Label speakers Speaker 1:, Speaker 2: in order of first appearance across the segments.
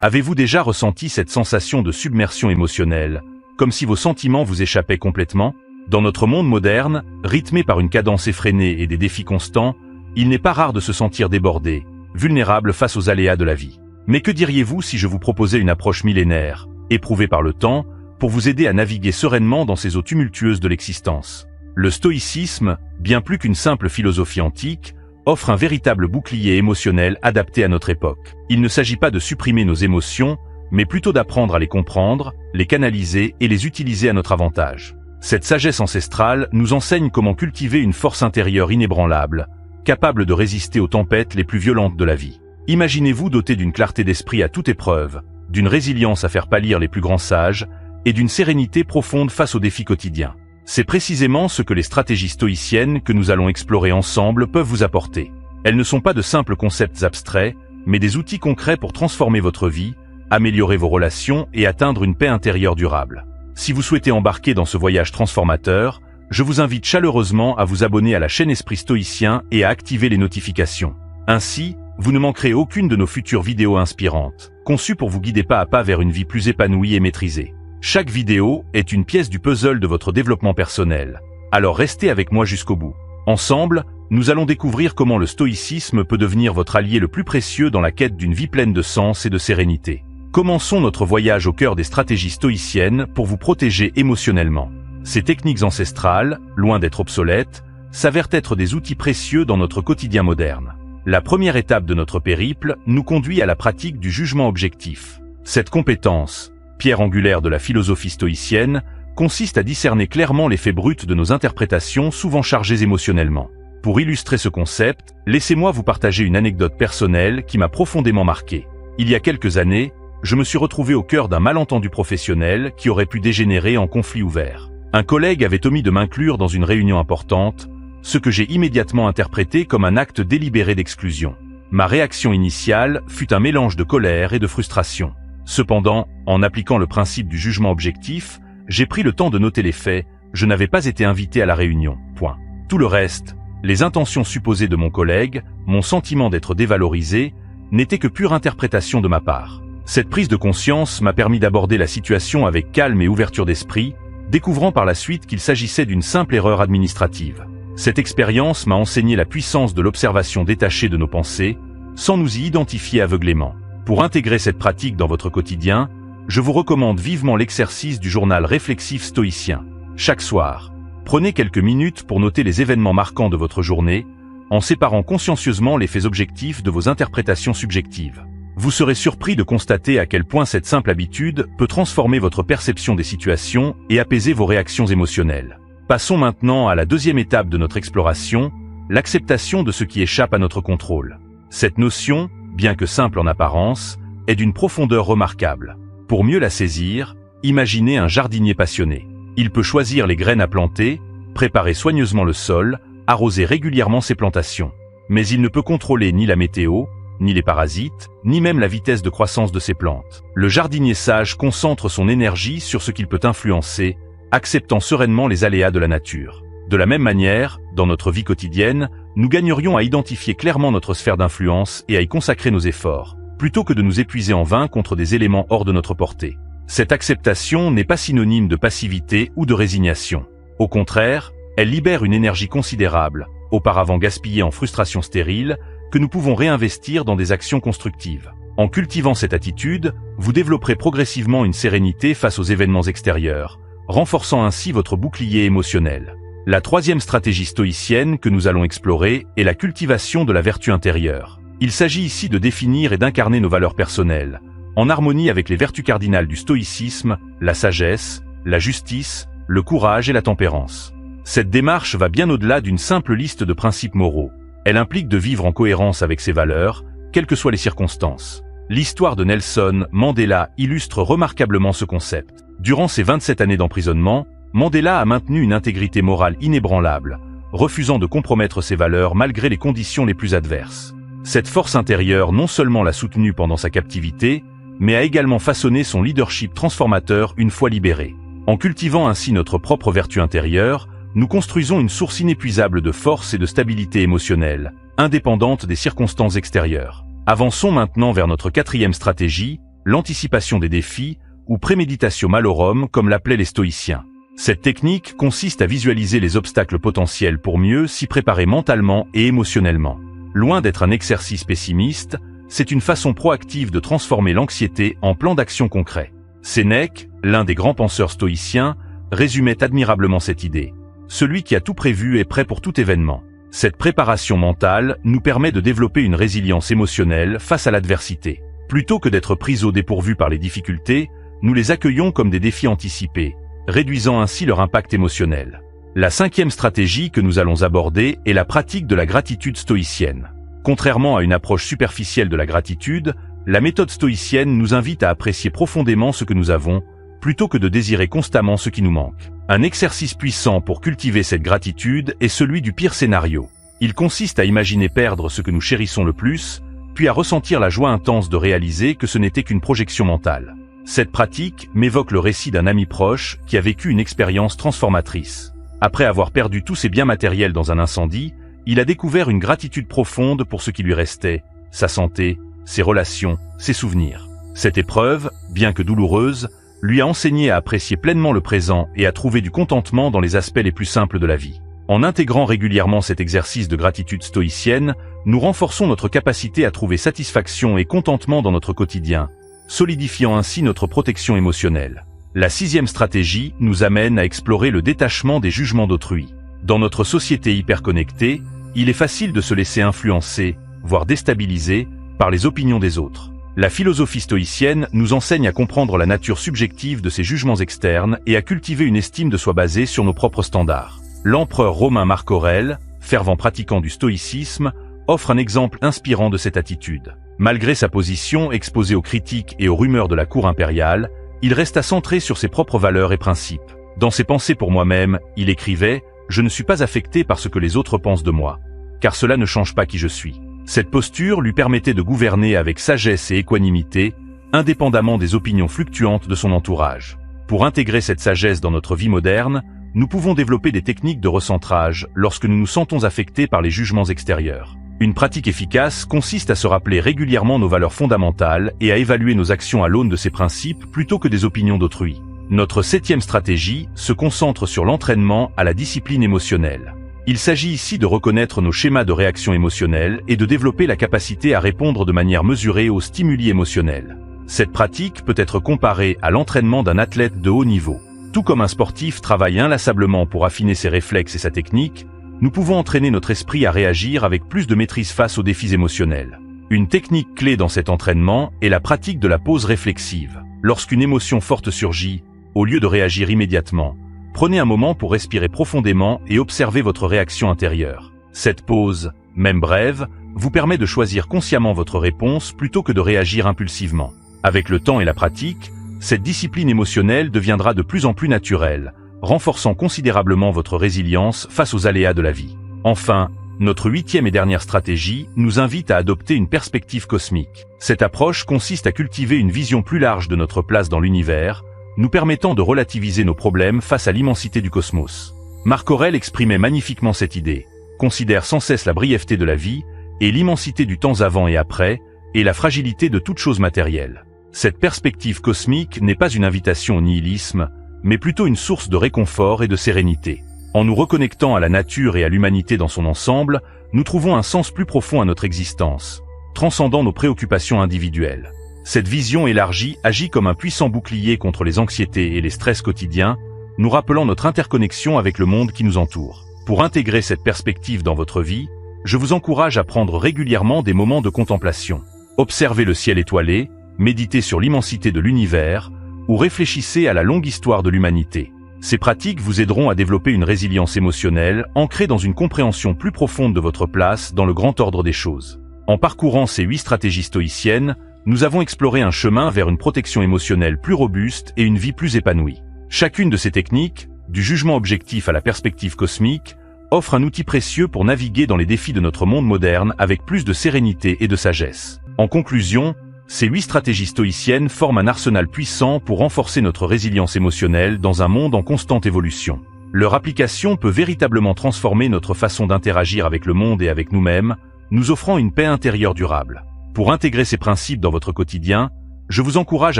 Speaker 1: Avez-vous déjà ressenti cette sensation de submersion émotionnelle, comme si vos sentiments vous échappaient complètement? Dans notre monde moderne, rythmé par une cadence effrénée et des défis constants, il n'est pas rare de se sentir débordé, vulnérable face aux aléas de la vie. Mais que diriez-vous si je vous proposais une approche millénaire, éprouvée par le temps, pour vous aider à naviguer sereinement dans ces eaux tumultueuses de l'existence? Le stoïcisme, bien plus qu'une simple philosophie antique, offre un véritable bouclier émotionnel adapté à notre époque. Il ne s'agit pas de supprimer nos émotions, mais plutôt d'apprendre à les comprendre, les canaliser et les utiliser à notre avantage. Cette sagesse ancestrale nous enseigne comment cultiver une force intérieure inébranlable, capable de résister aux tempêtes les plus violentes de la vie. Imaginez-vous doté d'une clarté d'esprit à toute épreuve, d'une résilience à faire pâlir les plus grands sages, et d'une sérénité profonde face aux défis quotidiens. C'est précisément ce que les stratégies stoïciennes que nous allons explorer ensemble peuvent vous apporter. Elles ne sont pas de simples concepts abstraits, mais des outils concrets pour transformer votre vie, améliorer vos relations et atteindre une paix intérieure durable. Si vous souhaitez embarquer dans ce voyage transformateur, je vous invite chaleureusement à vous abonner à la chaîne Esprit Stoïcien et à activer les notifications. Ainsi, vous ne manquerez aucune de nos futures vidéos inspirantes, conçues pour vous guider pas à pas vers une vie plus épanouie et maîtrisée. Chaque vidéo est une pièce du puzzle de votre développement personnel. Alors restez avec moi jusqu'au bout. Ensemble, nous allons découvrir comment le stoïcisme peut devenir votre allié le plus précieux dans la quête d'une vie pleine de sens et de sérénité. Commençons notre voyage au cœur des stratégies stoïciennes pour vous protéger émotionnellement. Ces techniques ancestrales, loin d'être obsolètes, s'avèrent être des outils précieux dans notre quotidien moderne. La première étape de notre périple nous conduit à la pratique du jugement objectif. Cette compétence, pierre angulaire de la philosophie stoïcienne, consiste à discerner clairement les faits bruts de nos interprétations souvent chargées émotionnellement. Pour illustrer ce concept, laissez-moi vous partager une anecdote personnelle qui m'a profondément marqué. Il y a quelques années, je me suis retrouvé au cœur d'un malentendu professionnel qui aurait pu dégénérer en conflit ouvert. Un collègue avait omis de m'inclure dans une réunion importante, ce que j'ai immédiatement interprété comme un acte délibéré d'exclusion. Ma réaction initiale fut un mélange de colère et de frustration. Cependant, en appliquant le principe du jugement objectif, j'ai pris le temps de noter les faits, je n'avais pas été invité à la réunion. Point. Tout le reste, les intentions supposées de mon collègue, mon sentiment d'être dévalorisé, n'étaient que pure interprétation de ma part. Cette prise de conscience m'a permis d'aborder la situation avec calme et ouverture d'esprit, découvrant par la suite qu'il s'agissait d'une simple erreur administrative. Cette expérience m'a enseigné la puissance de l'observation détachée de nos pensées, sans nous y identifier aveuglément. Pour intégrer cette pratique dans votre quotidien, je vous recommande vivement l'exercice du journal réflexif stoïcien. Chaque soir, prenez quelques minutes pour noter les événements marquants de votre journée, en séparant consciencieusement les faits objectifs de vos interprétations subjectives. Vous serez surpris de constater à quel point cette simple habitude peut transformer votre perception des situations et apaiser vos réactions émotionnelles. Passons maintenant à la deuxième étape de notre exploration, l'acceptation de ce qui échappe à notre contrôle. Cette notion, bien que simple en apparence, est d'une profondeur remarquable. Pour mieux la saisir, imaginez un jardinier passionné. Il peut choisir les graines à planter, préparer soigneusement le sol, arroser régulièrement ses plantations. Mais il ne peut contrôler ni la météo, ni les parasites, ni même la vitesse de croissance de ses plantes. Le jardinier sage concentre son énergie sur ce qu'il peut influencer, acceptant sereinement les aléas de la nature. De la même manière, dans notre vie quotidienne, nous gagnerions à identifier clairement notre sphère d'influence et à y consacrer nos efforts, plutôt que de nous épuiser en vain contre des éléments hors de notre portée. Cette acceptation n'est pas synonyme de passivité ou de résignation. Au contraire, elle libère une énergie considérable, auparavant gaspillée en frustration stérile, que nous pouvons réinvestir dans des actions constructives. En cultivant cette attitude, vous développerez progressivement une sérénité face aux événements extérieurs, renforçant ainsi votre bouclier émotionnel. La troisième stratégie stoïcienne que nous allons explorer est la cultivation de la vertu intérieure. Il s'agit ici de définir et d'incarner nos valeurs personnelles, en harmonie avec les vertus cardinales du stoïcisme, la sagesse, la justice, le courage et la tempérance. Cette démarche va bien au-delà d'une simple liste de principes moraux. Elle implique de vivre en cohérence avec ses valeurs, quelles que soient les circonstances. L'histoire de Nelson Mandela illustre remarquablement ce concept. Durant ses 27 années d'emprisonnement, Mandela a maintenu une intégrité morale inébranlable, refusant de compromettre ses valeurs malgré les conditions les plus adverses. Cette force intérieure non seulement l'a soutenu pendant sa captivité, mais a également façonné son leadership transformateur une fois libéré. En cultivant ainsi notre propre vertu intérieure, nous construisons une source inépuisable de force et de stabilité émotionnelle, indépendante des circonstances extérieures. Avançons maintenant vers notre quatrième stratégie, l'anticipation des défis ou préméditatio malorum comme l'appelaient les stoïciens. Cette technique consiste à visualiser les obstacles potentiels pour mieux s'y préparer mentalement et émotionnellement. Loin d'être un exercice pessimiste, c'est une façon proactive de transformer l'anxiété en plan d'action concret. Sénèque, l'un des grands penseurs stoïciens, résumait admirablement cette idée. Celui qui a tout prévu est prêt pour tout événement. Cette préparation mentale nous permet de développer une résilience émotionnelle face à l'adversité. Plutôt que d'être pris au dépourvu par les difficultés, nous les accueillons comme des défis anticipés, réduisant ainsi leur impact émotionnel. La cinquième stratégie que nous allons aborder est la pratique de la gratitude stoïcienne. Contrairement à une approche superficielle de la gratitude, la méthode stoïcienne nous invite à apprécier profondément ce que nous avons, plutôt que de désirer constamment ce qui nous manque. Un exercice puissant pour cultiver cette gratitude est celui du pire scénario. Il consiste à imaginer perdre ce que nous chérissons le plus, puis à ressentir la joie intense de réaliser que ce n'était qu'une projection mentale. Cette pratique m'évoque le récit d'un ami proche qui a vécu une expérience transformatrice. Après avoir perdu tous ses biens matériels dans un incendie, il a découvert une gratitude profonde pour ce qui lui restait, sa santé, ses relations, ses souvenirs. Cette épreuve, bien que douloureuse, lui a enseigné à apprécier pleinement le présent et à trouver du contentement dans les aspects les plus simples de la vie. En intégrant régulièrement cet exercice de gratitude stoïcienne, nous renforçons notre capacité à trouver satisfaction et contentement dans notre quotidien, solidifiant ainsi notre protection émotionnelle. La sixième stratégie nous amène à explorer le détachement des jugements d'autrui. Dans notre société hyperconnectée, il est facile de se laisser influencer, voire déstabiliser, par les opinions des autres. La philosophie stoïcienne nous enseigne à comprendre la nature subjective de ces jugements externes et à cultiver une estime de soi basée sur nos propres standards. L'empereur romain Marc Aurèle, fervent pratiquant du stoïcisme, offre un exemple inspirant de cette attitude. Malgré sa position exposée aux critiques et aux rumeurs de la cour impériale, il resta centré sur ses propres valeurs et principes. Dans ses pensées pour moi-même, il écrivait « Je ne suis pas affecté par ce que les autres pensent de moi, car cela ne change pas qui je suis ». Cette posture lui permettait de gouverner avec sagesse et équanimité, indépendamment des opinions fluctuantes de son entourage. Pour intégrer cette sagesse dans notre vie moderne, nous pouvons développer des techniques de recentrage lorsque nous nous sentons affectés par les jugements extérieurs. Une pratique efficace consiste à se rappeler régulièrement nos valeurs fondamentales et à évaluer nos actions à l'aune de ces principes plutôt que des opinions d'autrui. Notre septième stratégie se concentre sur l'entraînement à la discipline émotionnelle. Il s'agit ici de reconnaître nos schémas de réaction émotionnelle et de développer la capacité à répondre de manière mesurée aux stimuli émotionnels. Cette pratique peut être comparée à l'entraînement d'un athlète de haut niveau. Tout comme un sportif travaille inlassablement pour affiner ses réflexes et sa technique, nous pouvons entraîner notre esprit à réagir avec plus de maîtrise face aux défis émotionnels. Une technique clé dans cet entraînement est la pratique de la pause réflexive. Lorsqu'une émotion forte surgit, au lieu de réagir immédiatement, prenez un moment pour respirer profondément et observer votre réaction intérieure. Cette pause, même brève, vous permet de choisir consciemment votre réponse plutôt que de réagir impulsivement. Avec le temps et la pratique, cette discipline émotionnelle deviendra de plus en plus naturelle, renforçant considérablement votre résilience face aux aléas de la vie. Enfin, notre huitième et dernière stratégie nous invite à adopter une perspective cosmique. Cette approche consiste à cultiver une vision plus large de notre place dans l'univers, nous permettant de relativiser nos problèmes face à l'immensité du cosmos. Marc Aurèle exprimait magnifiquement cette idée. Considère sans cesse la brièveté de la vie et l'immensité du temps avant et après, et la fragilité de toute chose matérielle. Cette perspective cosmique n'est pas une invitation au nihilisme, mais plutôt une source de réconfort et de sérénité. En nous reconnectant à la nature et à l'humanité dans son ensemble, nous trouvons un sens plus profond à notre existence, transcendant nos préoccupations individuelles. Cette vision élargie agit comme un puissant bouclier contre les anxiétés et les stress quotidiens, nous rappelant notre interconnexion avec le monde qui nous entoure. Pour intégrer cette perspective dans votre vie, je vous encourage à prendre régulièrement des moments de contemplation. Observez le ciel étoilé, méditez sur l'immensité de l'univers, ou réfléchissez à la longue histoire de l'humanité. Ces pratiques vous aideront à développer une résilience émotionnelle ancrée dans une compréhension plus profonde de votre place dans le grand ordre des choses. En parcourant ces 8 stratégies stoïciennes, nous avons exploré un chemin vers une protection émotionnelle plus robuste et une vie plus épanouie. Chacune de ces techniques, du jugement objectif à la perspective cosmique, offre un outil précieux pour naviguer dans les défis de notre monde moderne avec plus de sérénité et de sagesse. En conclusion, ces 8 stratégies stoïciennes forment un arsenal puissant pour renforcer notre résilience émotionnelle dans un monde en constante évolution. Leur application peut véritablement transformer notre façon d'interagir avec le monde et avec nous-mêmes, nous offrant une paix intérieure durable. Pour intégrer ces principes dans votre quotidien, Je vous encourage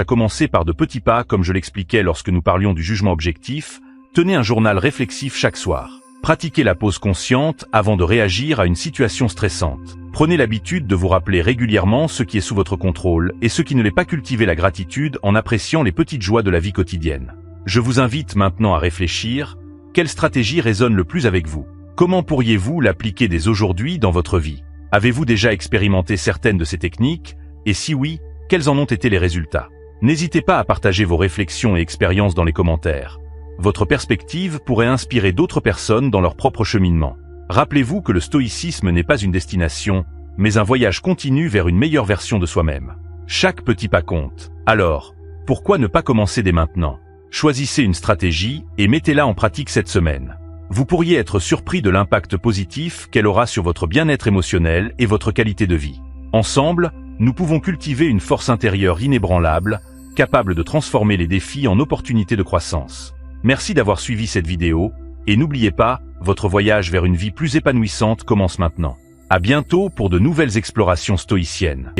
Speaker 1: à commencer par de petits pas comme je l'expliquais lorsque nous parlions du jugement objectif. Tenez un journal réflexif chaque soir. Pratiquez la pause consciente avant de réagir à une situation stressante. Prenez l'habitude de vous rappeler régulièrement ce qui est sous votre contrôle et ce qui ne l'est pas. Cultivez la gratitude en appréciant les petites joies de la vie quotidienne. Je vous invite maintenant à réfléchir. Quelle stratégie résonne le plus avec vous? Comment pourriez-vous l'appliquer dès aujourd'hui dans votre vie? Avez-vous déjà expérimenté certaines de ces techniques? Et si oui, quels en ont été les résultats? N'hésitez pas à partager vos réflexions et expériences dans les commentaires. Votre perspective pourrait inspirer d'autres personnes dans leur propre cheminement. Rappelez-vous que le stoïcisme n'est pas une destination, mais un voyage continu vers une meilleure version de soi-même. Chaque petit pas compte. Alors, pourquoi ne pas commencer dès maintenant? Choisissez une stratégie et mettez-la en pratique cette semaine. Vous pourriez être surpris de l'impact positif qu'elle aura sur votre bien-être émotionnel et votre qualité de vie. Ensemble, nous pouvons cultiver une force intérieure inébranlable, capable de transformer les défis en opportunités de croissance. Merci d'avoir suivi cette vidéo, et n'oubliez pas, votre voyage vers une vie plus épanouissante commence maintenant. À bientôt pour de nouvelles explorations stoïciennes.